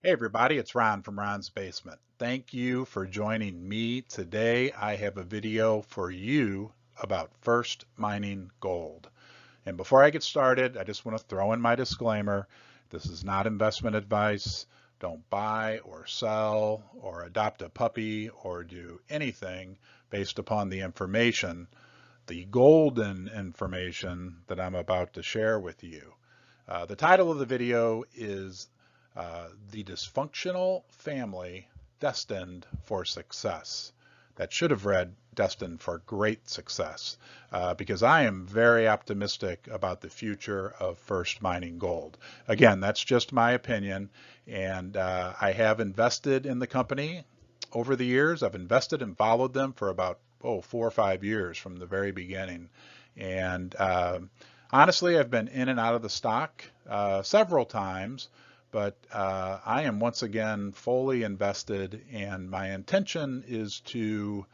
Hey everybody, it's Ron from Ron's Basement. Thank you for joining me. Today I have a video for you about first mining gold. And before I get started, I just want to throw in my disclaimer. This is not investment advice. Don't buy or sell or adopt a puppy or do anything based upon the information, the golden information that I'm about to share with you. The title of the video is The Dysfunctional Family Destined for Success. That should have read Destined for Great Success because I am very optimistic about the future of First Mining Gold. Again, that's just my opinion, and I have invested in the company over the years. I've invested and followed them for about 4 or 5 years from the very beginning. And honestly, I've been in and out of the stock several times, but I am once again fully invested, and my intention is to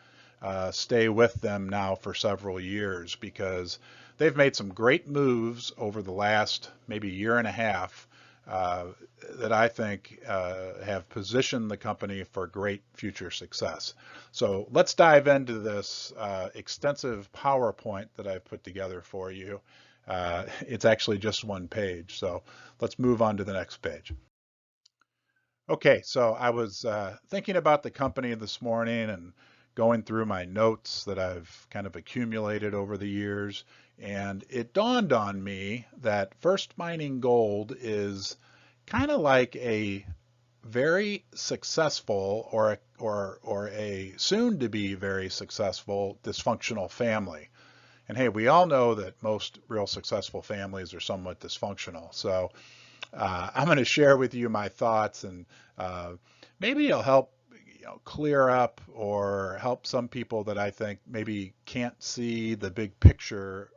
stay with them now for several years because they've made some great moves over the last maybe year and a half uh, that I think have positioned the company for great future success. So let's dive into this extensive PowerPoint that I've put together for you. It's actually just one page, so let's move on to the next page. Okay, so I was thinking about the company this morning and going through my notes that I've kind of accumulated over the years, and it dawned on me that First Mining Gold is kind of like a very successful or a soon to be very successful dysfunctional family. And hey, we all know that most real successful families are somewhat dysfunctional. So I'm going to share with you my thoughts, and uh, maybe it'll help clear up or help some people that I think maybe can't see the big picture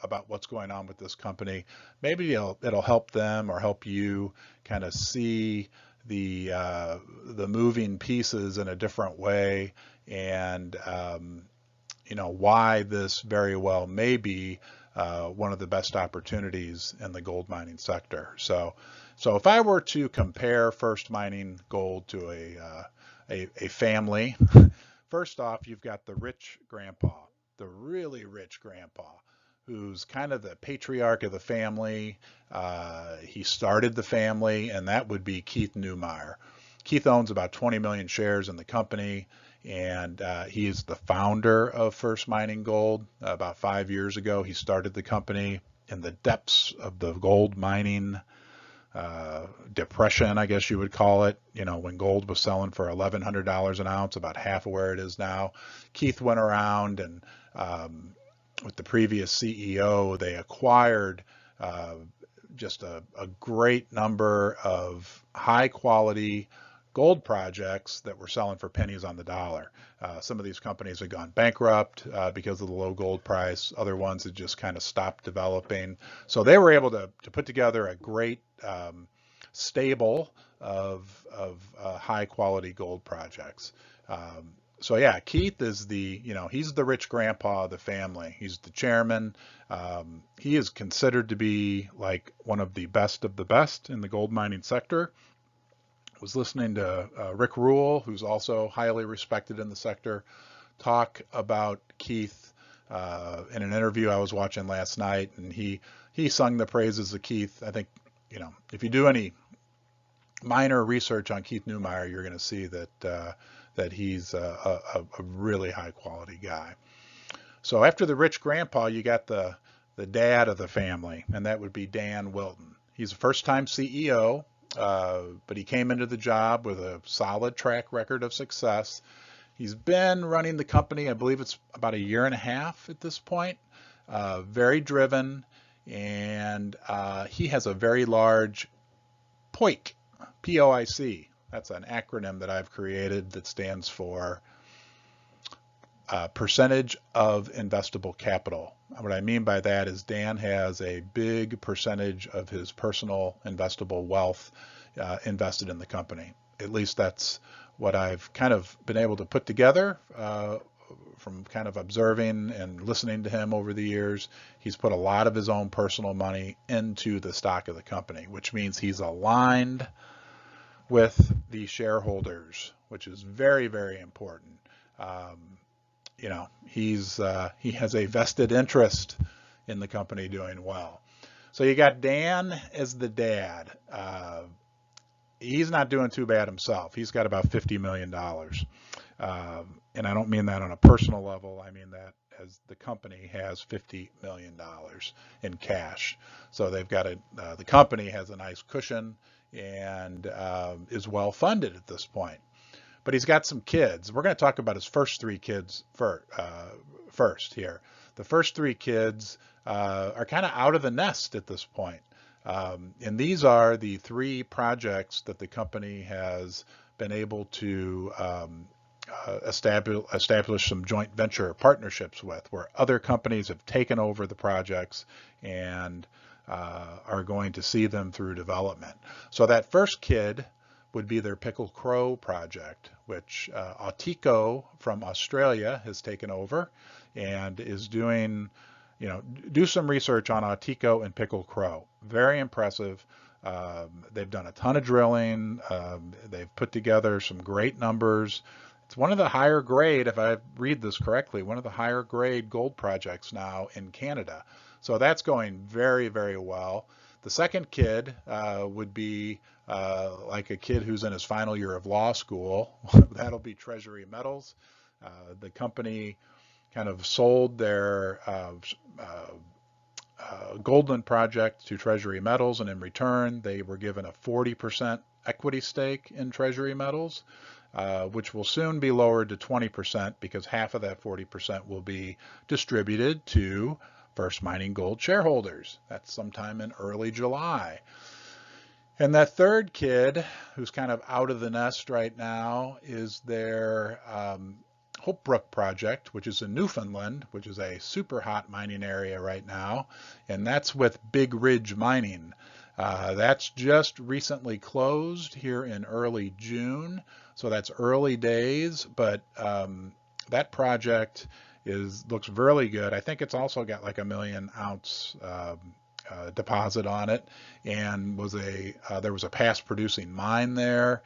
about what's going on with this company. Maybe it'll help them or help you kind of see the moving pieces in a different way, and why this very well may be one of the best opportunities in the gold mining sector. So if I were to compare First Mining Gold to a family, first off, you've got the rich grandpa, the really rich grandpa, who's kind of the patriarch of the family. He started the family, and that would be Keith Neumeyer. Keith owns about 20 million shares in the company, and he is the founder of First Mining Gold. About 5 years ago, he started the company in the depths of the gold mining depression, I guess you would call it. When gold was selling for $1,100 an ounce, about half of where it is now. Keith went around and with the previous CEO, they acquired uh, just a great number of high quality gold projects that were selling for pennies on the dollar. Some of these companies had gone bankrupt because of the low gold price. Other ones had just kind of stopped developing. So they were able to put together a great stable of high quality gold projects. So yeah, Keith is he's the rich grandpa of the family. He's the chairman. He is considered to be like one of the best in the gold mining sector. Was listening to Rick Rule, who's also highly respected in the sector, talk about Keith in an interview I was watching last night, and he sung the praises of Keith. I think if you do any minor research on Keith Neumeyer, you're going to see that he's a really high quality guy. So after the rich grandpa, you got the dad of the family, and that would be Dan Wilton. He's a first-time CEO, but he came into the job with a solid track record of success. He's been running the company, I believe it's about a year and a half at this point. Very driven, and he has a very large POIC, POIC. That's an acronym that I've created that stands for percentage of investable capital. What I mean by that is Dan has a big percentage of his personal investable wealth invested in the company. At least that's what I've kind of been able to put together from kind of observing and listening to him over the years. He's put a lot of his own personal money into the stock of the company, which means he's aligned with the shareholders, which is very, very important. Um, he has a vested interest in the company doing well. So you got Dan as the dad. He's not doing too bad himself. He's got about $50 million. And I don't mean that on a personal level. I mean that as the company has $50 million in cash. So they've got the company has a nice cushion and is well funded at this point. But he's got some kids. We're going to talk about his first three kids first here. The first three kids are kind of out of the nest at this point. And these are the three projects that the company has been able to establish some joint venture partnerships with, where other companies have taken over the projects and are going to see them through development. So that first kid would be their Pickle Crow project, which Autico from Australia has taken over and is doing, do some research on Autico and Pickle Crow. Very impressive. They've done a ton of drilling. They've put together some great numbers. It's one of the higher grade, if I read this correctly, one of the higher grade gold projects now in Canada. So that's going very, very well. The second kid would be like a kid who's in his final year of law school. That'll be Treasury Metals. The company kind of sold their Goldland project to Treasury Metals, and in return they were given a 40% equity stake in Treasury Metals, which will soon be lowered to 20% because half of that 40% will be distributed to First Mining Gold shareholders. That's sometime in early July. And that third kid, who's kind of out of the nest right now, is their Brook project, which is in Newfoundland, which is a super hot mining area right now, and that's with Big Ridge Mining. That's just recently closed here in early June, so that's early days, but that project looks really good. I think it's also got like a 1 million ounce deposit on it, and there was a past producing mine there,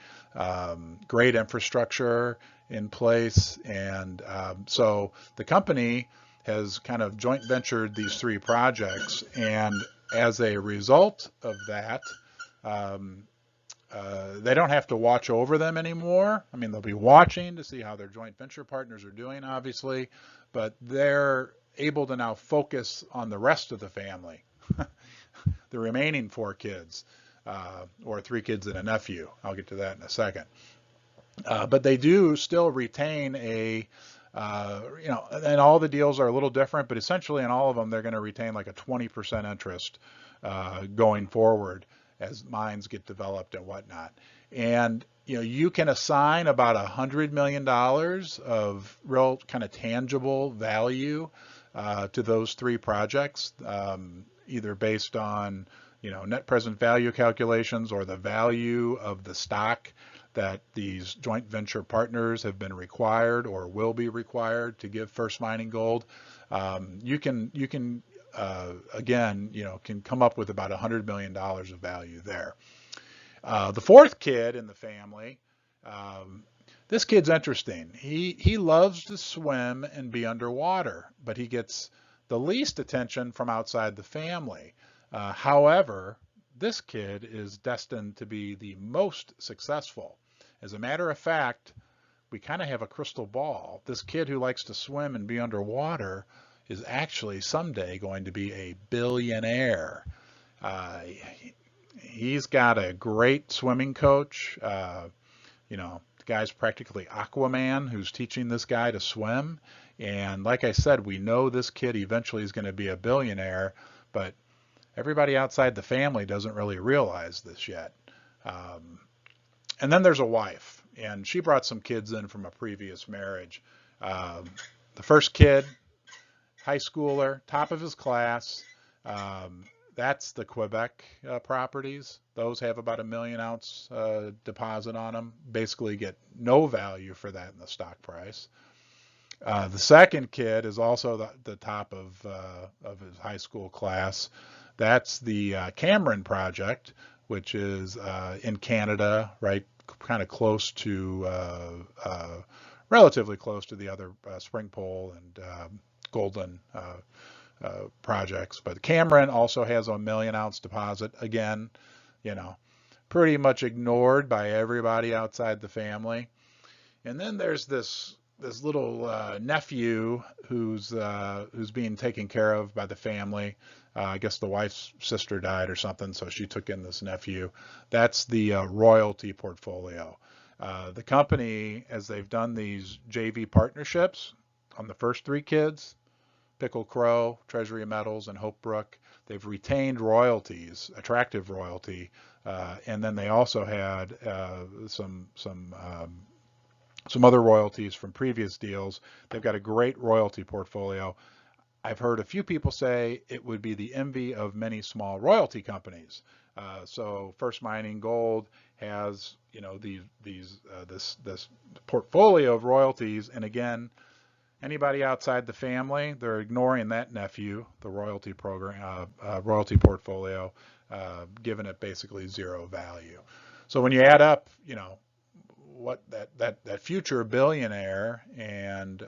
great infrastructure in place, and so the company has kind of joint ventured these three projects, and as a result of that, they don't have to watch over them anymore. I mean, they'll be watching to see how their joint venture partners are doing, obviously, but they're able to now focus on the rest of the family, the remaining 4 kids, or 3 kids and a nephew. I'll get to that in a second. But they do still retain and all the deals are a little different, but essentially in all of them, they're going to retain like a 20% interest going forward as mines get developed and whatnot. And you can assign about $100 million of real kind of tangible value to those 3 projects, either based on net present value calculations or the value of the stock that these joint venture partners have been required or will be required to give First Mining Gold. You can again, can come up with about $100 million of value there. The fourth kid in the family, this kid's interesting. He loves to swim and be underwater, but he gets the least attention from outside the family. However, this kid is destined to be the most successful. As a matter of fact, we kind of have a crystal ball. This kid who likes to swim and be underwater is actually someday going to be a billionaire. He's got a great swimming coach. The guy's practically Aquaman who's teaching this guy to swim. And like I said, we know this kid eventually is going to be a billionaire, but everybody outside the family doesn't really realize this yet. And then there's a wife, and she brought some kids in from a previous marriage. The first kid, high schooler, top of his class. That's the Quebec properties. Those have about a 1 million ounce deposit on them. Basically get no value for that in the stock price. The second kid is also the top of his high school class. That's the Cameron project, which is in Canada, right, kind of close to, relatively close to the other spring pole and golden projects. But Cameron also has a 1 million ounce deposit. Again, you know, pretty much ignored by everybody outside the family. And then there's this little nephew who's being taken care of by the family. I guess the wife's sister died or something, so she took in this nephew. That's the royalty portfolio. The company, as they've done these JV partnerships on the first 3 kids, Pickle Crow, Treasury Metals, and Hope Brook, they've retained royalties, attractive royalty, and then they also had some other royalties from previous deals. They've got a great royalty portfolio. I've heard a few people say it would be the envy of many small royalty companies. So First Mining Gold has, you know, this portfolio of royalties, and again, anybody outside the family, they're ignoring that nephew, the royalty program, royalty portfolio, giving it basically zero value. So when you add up, you know, what that future billionaire and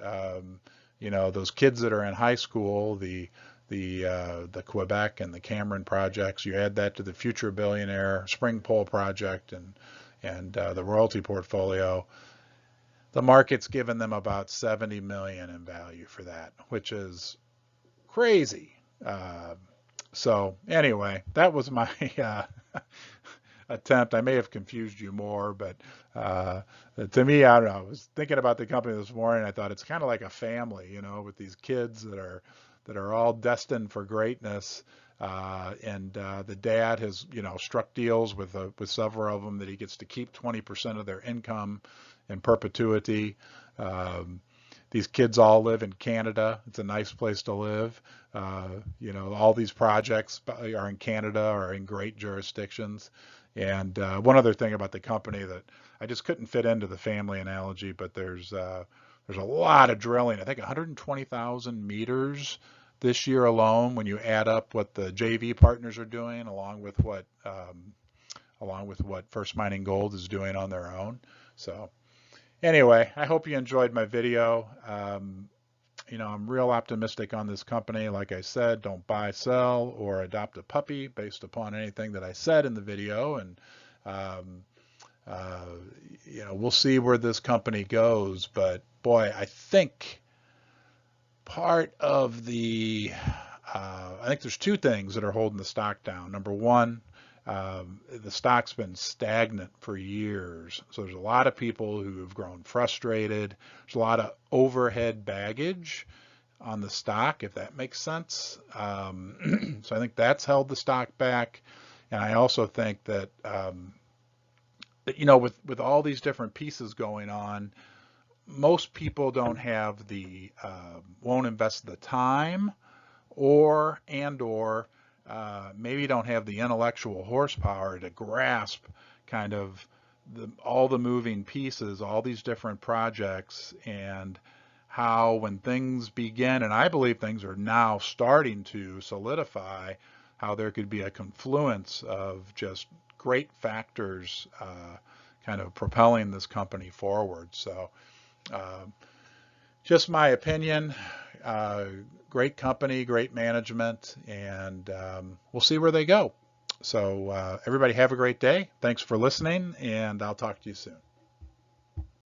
you know, those kids that are in high school, the Quebec and the Cameron projects, you add that to the future billionaire spring pole project and the royalty portfolio, the market's given them about 70 million in value for that, which is crazy. So anyway, that was my attempt. I may have confused you more, but to me, I don't know. I was thinking about the company this morning. I thought it's kind of like a family, you know, with these kids that are all destined for greatness. And the dad has, you know, struck deals with several of them that he gets to keep 20% of their income in perpetuity. These kids all live in Canada. It's a nice place to live. You know, all these projects are in Canada or in great jurisdictions. And one other thing about the company that I just couldn't fit into the family analogy, but there's a lot of drilling. I think 120,000 meters this year alone, when you add up what the JV partners are doing, along with what First Mining Gold is doing on their own. So anyway, I hope you enjoyed my video. You know, I'm real optimistic on this company. Like I said, don't buy, sell, or adopt a puppy based upon anything that I said in the video. And, you know, we'll see where this company goes. But boy, I think part of I think there's 2 things that are holding the stock down. Number one, the stock's been stagnant for years. So there's a lot of people who have grown frustrated. There's a lot of overhead baggage on the stock, if that makes sense. So I think that's held the stock back. And I also think that, you know, with all these different pieces going on, most people don't have won't invest the time or maybe don't have the intellectual horsepower to grasp kind of all the moving pieces, all these different projects, and how when things begin, and I believe things are now starting to solidify, how there could be a confluence of just great factors kind of propelling this company forward. So just my opinion. Great company, great management, and we'll see where they go. So everybody have a great day. Thanks for listening, and I'll talk to you soon.